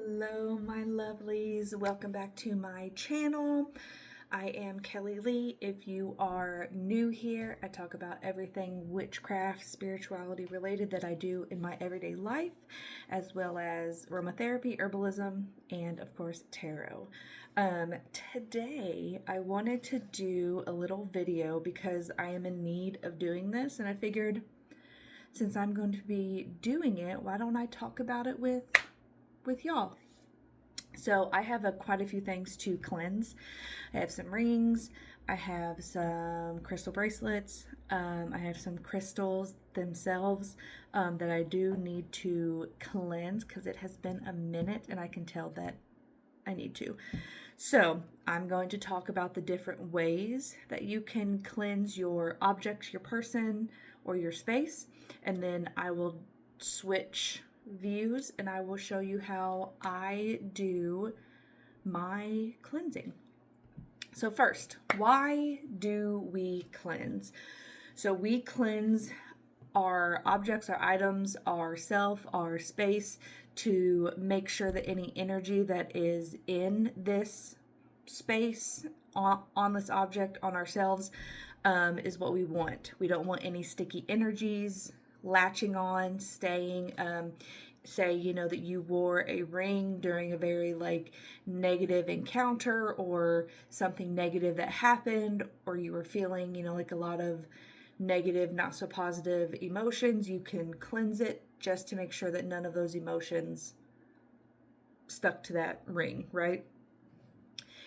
Hello, my lovelies. Welcome back to my channel. I am Kelly Lee. If you are new here, I talk about everything witchcraft, spirituality related that I do in my everyday life, as well as aromatherapy, herbalism, and of course, tarot. Today, I wanted to do a little video because I am in need of doing this, and I figured since I'm going to be doing it, why don't I talk about it with y'all? So I have quite a few things to cleanse. I have some rings, I have some crystal bracelets, I have some crystals themselves that I do need to cleanse because it has been a minute and I can tell that I need to. So I'm going to talk about the different ways that you can cleanse your objects, your person, or your space, and then I will switch views and I will show you how I do my cleansing. So first, why do we cleanse? So we cleanse our objects, our items, our self, our space to make sure that any energy that is in this space, on this object, on ourselves, is what we want. We don't want any sticky energies latching on, staying. Say, that you wore a ring during a very negative encounter or something negative that happened, or you were feeling, a lot of negative, not so positive emotions. You can cleanse it just to make sure that none of those emotions stuck to that ring, right?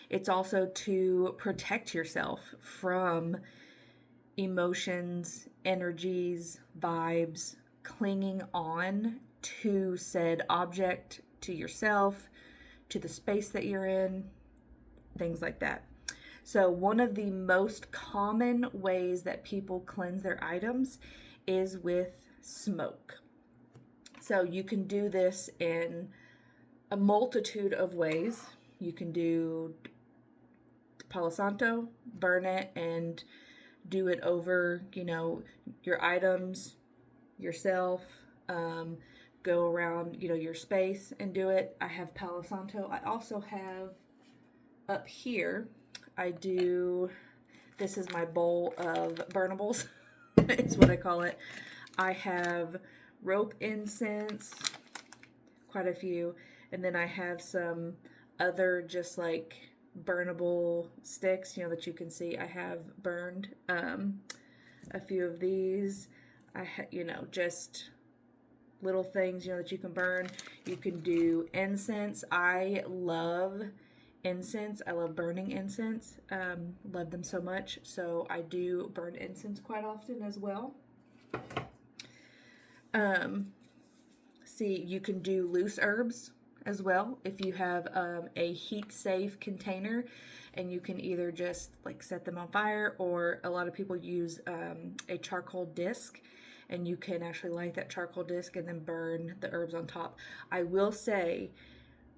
It's also to protect yourself from emotions, energies, vibes, clinging on to said object, to yourself, to the space that you're in, things like that. So one of the most common ways that people cleanse their items is with smoke. So you can do this in a multitude of ways. You can do Palo Santo, burn it, and do it over, your items, yourself, go around, your space and do it. I have Palo Santo. I also have up here, this is my bowl of burnables. It's what I call it. I have rope incense, quite a few, and then I have some other just burnable sticks, that you can see. I have burned a few of these. Just little things, that you can burn. You can do incense. I love incense. I love burning incense. Love them so much. So I do burn incense quite often as well. See, you can do loose herbs as well if you have a heat safe container, and you can either just set them on fire, or a lot of people use a charcoal disc, and you can actually light that charcoal disc and then burn the herbs on top. I will say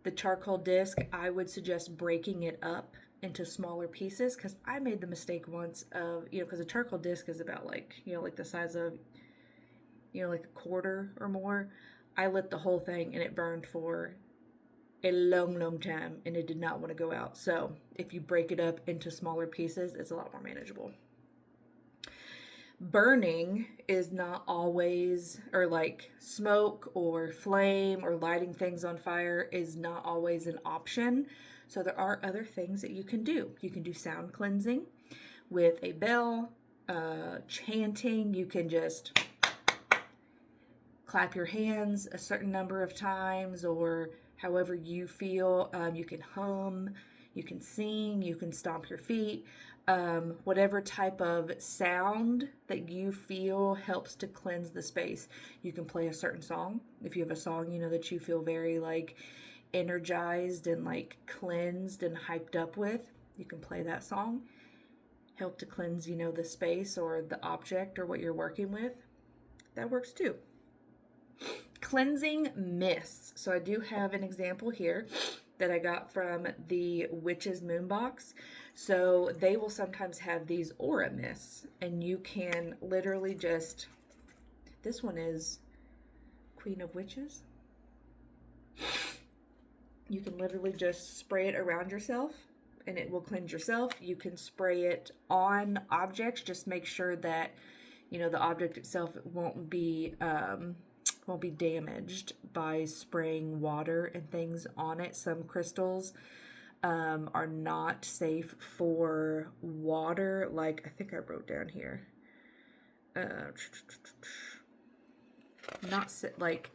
the charcoal disc, I would suggest breaking it up into smaller pieces, because I made the mistake once of, because a charcoal disc is about the size of, a quarter or more. I lit the whole thing and it burned for a long time, and it did not want to go out. So if you break it up into smaller pieces, it's a lot more manageable. Burning is not always, or smoke or flame or lighting things on fire is not always an option. So there are other things that you can do. You can do sound cleansing with a bell, chanting. You can just clap your hands a certain number of times, or however you feel. You can hum, you can sing, you can stomp your feet. Whatever type of sound that you feel helps to cleanse the space. You can play a certain song. If you have a song, that you feel very energized and cleansed and hyped up with, you can play that song. Help to cleanse, the space or the object or what you're working with. That works too. Cleansing mists. So I do have an example here that I got from the Witch's Moon box. So they will sometimes have these aura mists, and you can literally just, this one is Queen of Witches. You can literally just spray it around yourself and it will cleanse yourself. You can spray it on objects. Just make sure that, you know, the object itself won't be damaged by spraying water and things on it. Some crystals are not safe for water. Like, I think I wrote down here. Like,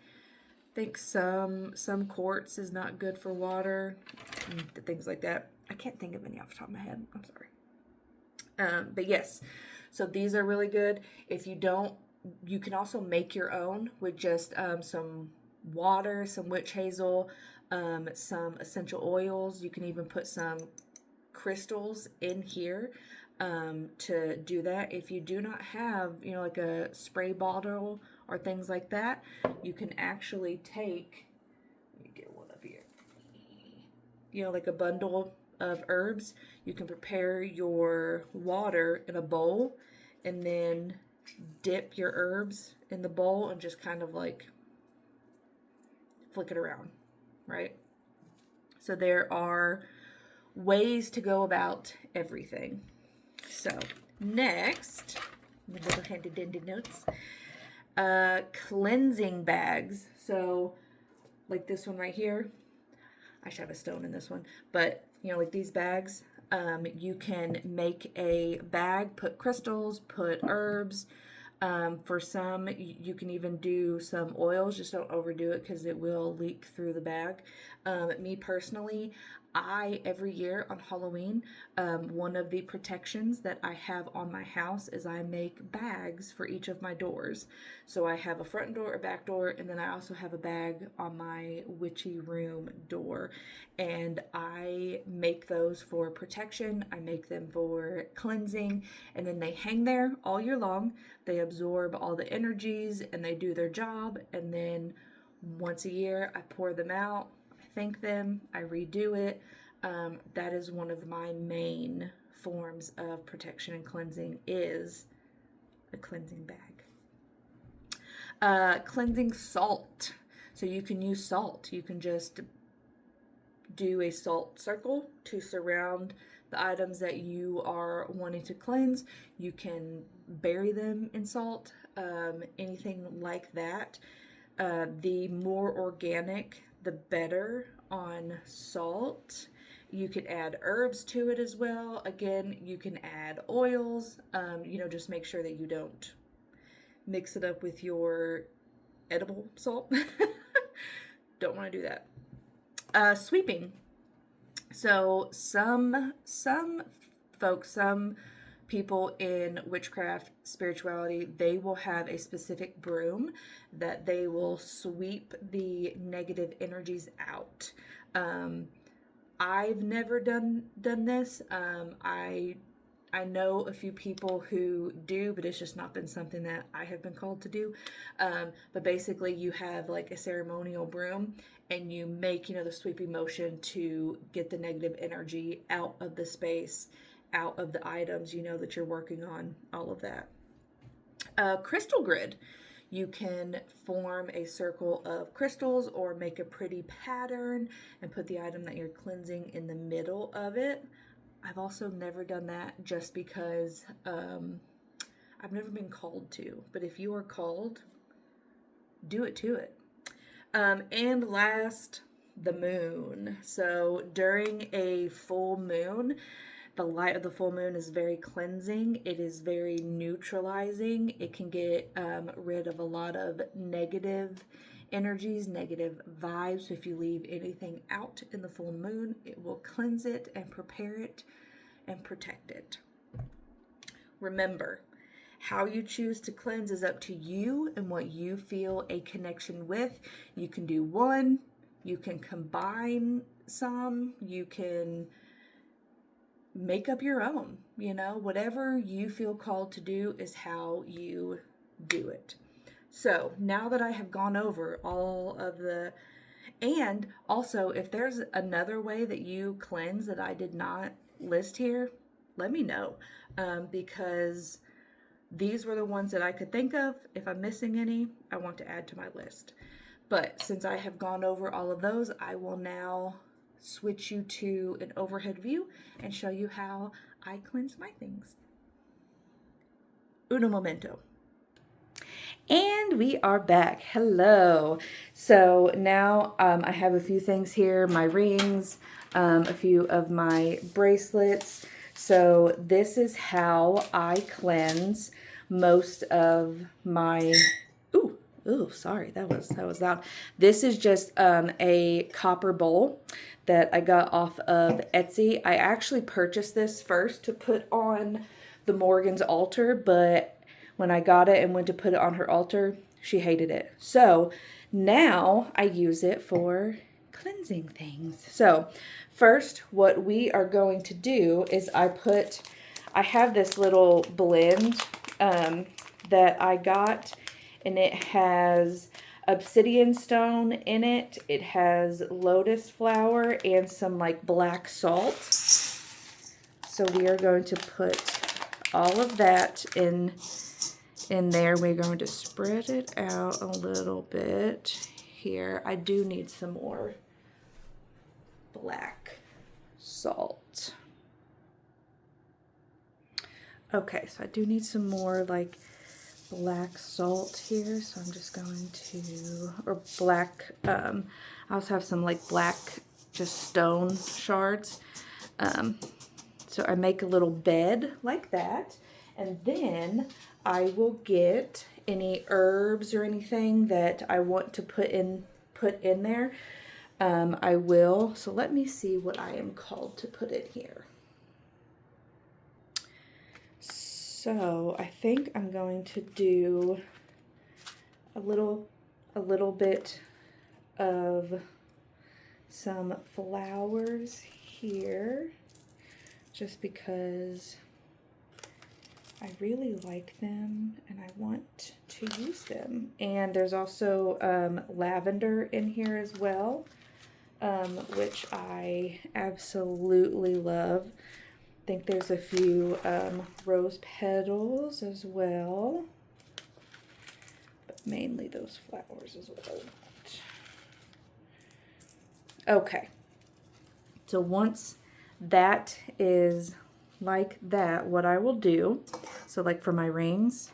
I think some quartz is not good for water, things like that. I can't think of any off the top of my head. I'm sorry. But yes, so these are really good. If you don't, you can also make your own with just some water, some witch hazel, some essential oils. You can even put some crystals in here to do that. If you do not have, you know, like a spray bottle or things like that, you can actually take, let me get one up here, you know, like a bundle of herbs. You can prepare your water in a bowl and then dip your herbs in the bowl and just kind of like flick it around, right? So there are ways to go about everything. So next, my little handy dandy notes, cleansing bags. So like this one right here, I should have a stone in this one, but you know, like these bags, you can make a bag, put crystals, put herbs. For some, you can even do some oils. Just don't overdo it because it will leak through the bag. Me personally, every year on Halloween, one of the protections that I have on my house is I make bags for each of my doors. So I have a front door, a back door, and then I also have a bag on my witchy room door. And I make those for protection. I make them for cleansing, and then they hang there all year long. They absorb all the energies and they do their job. And then once a year, I pour them out. Thank them, I redo it. That is one of my main forms of protection and cleansing, is a cleansing bag. Cleansing salt. So you can use salt. You can just do a salt circle to surround the items that you are wanting to cleanse. You can bury them in salt, anything like that. The more organic, the better on salt. You could add herbs to it as well. Again, you can add oils. You know, just make sure that you don't mix it up with your edible salt. Don't want to do that. Sweeping. So some folks, some people in witchcraft spirituality, they will have a specific broom that they will sweep the negative energies out. I've never done this. I know a few people who do, but it's just not been something that I have been called to do. But basically you have like a ceremonial broom and you make, you know, the sweeping motion to get the negative energy out of the space, out of the items, you know, that you're working on, all of that. Crystal grid. You can form a circle of crystals or make a pretty pattern and put the item that you're cleansing in the middle of it. I've also never done that just because I've never been called to. But if you are called, do it to it. And last, the moon. So during a full moon, the light of the full moon is very cleansing. It is very neutralizing. It can get rid of a lot of negative energies, negative vibes. So if you leave anything out in the full moon, it will cleanse it and prepare it and protect it. Remember, how you choose to cleanse is up to you and what you feel a connection with. You can do one, you can combine some, you can make up your own, you know, whatever you feel called to do is how you do it. So now that I have gone over all of the, and also if there's another way that you cleanse that I did not list here, let me know, because these were the ones that I could think of. If I'm missing any, I want to add to my list. But since I have gone over all of those, I will now switch you to an overhead view and show you how I cleanse my things. Uno momento. And we are back. Hello. So now I have a few things here, my rings, a few of my bracelets. So this is how I cleanse most of my, ooh, sorry, that was loud. This is just a copper bowl that I got off of Etsy. I actually purchased this first to put on the Morgan's altar, but when I got it and went to put it on her altar, she hated it. So now I use it for cleansing things. So first, what we are going to do is I have this little blend that I got, and it has obsidian stone in it. It has lotus flower and some like black salt. So we are going to put all of that in there. We're going to spread it out a little bit here. I do need some more black salt. Okay, so I do need some more like black salt here. So I'm just going to, or black, I also have some like black just stone shards. So I make a little bed like that, and then I will get any herbs or anything that I want to put in there. I will. So let me see what I am called to put in here. So I think I'm going to do a little bit of some flowers here, just because I really like them and I want to use them. And there's also lavender in here as well, which I absolutely love. I think there's a few rose petals as well, but mainly those flowers is what I want. Okay, so once that is like that, what I will do, so like for my rings,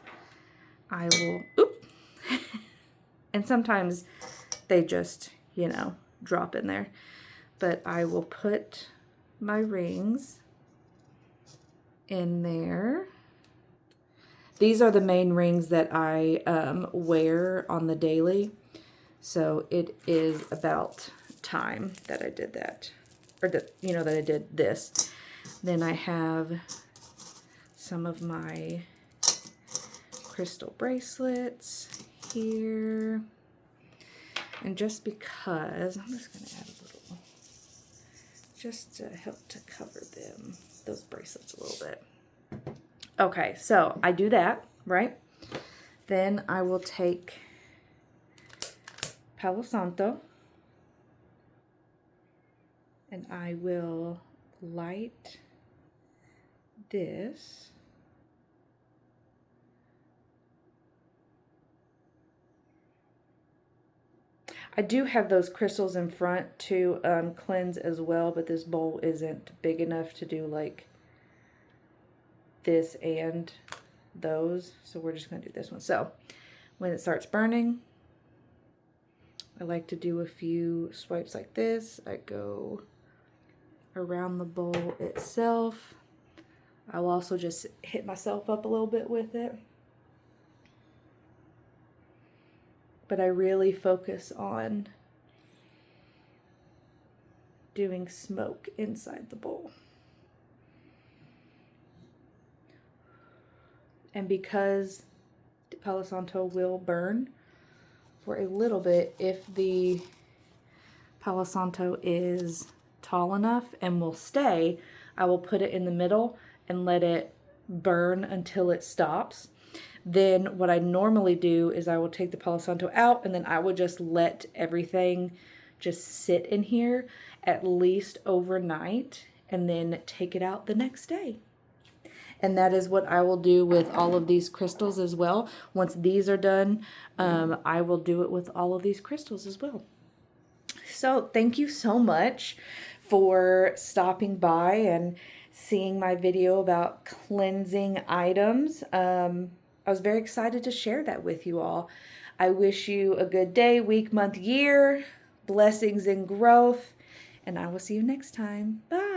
I will, and sometimes they just, you know, drop in there, but I will put my rings in there. These are the main rings that I wear on the daily, so it is about time that I did that, or that, you know, that I did this. Then I have some of my crystal bracelets here. And just because, I'm just going to add a little, just to help to cover them, those bracelets a little bit. Okay, so I do that, right? Then I will take Palo Santo, and I will light this. I do have those crystals in front to cleanse as well, but this bowl isn't big enough to do like this and those, so we're just going to do this one. So when it starts burning, I like to do a few swipes like this. I go around the bowl itself. I'll also just hit myself up a little bit with it. But I really focus on doing smoke inside the bowl. And because the Palo Santo will burn for a little bit, if the Palo Santo is tall enough and will stay, I will put it in the middle and let it burn until it stops. Then what I normally do is I will take the Palo Santo out, and then I will just let everything just sit in here at least overnight and then take it out the next day. And that is what I will do with all of these crystals as well. Once these are done, I will do it with all of these crystals as well. So thank you so much for stopping by and seeing my video about cleansing items. I was very excited to share that with you all. I wish you a good day, week, month, year, blessings and growth, and I will see you next time. Bye.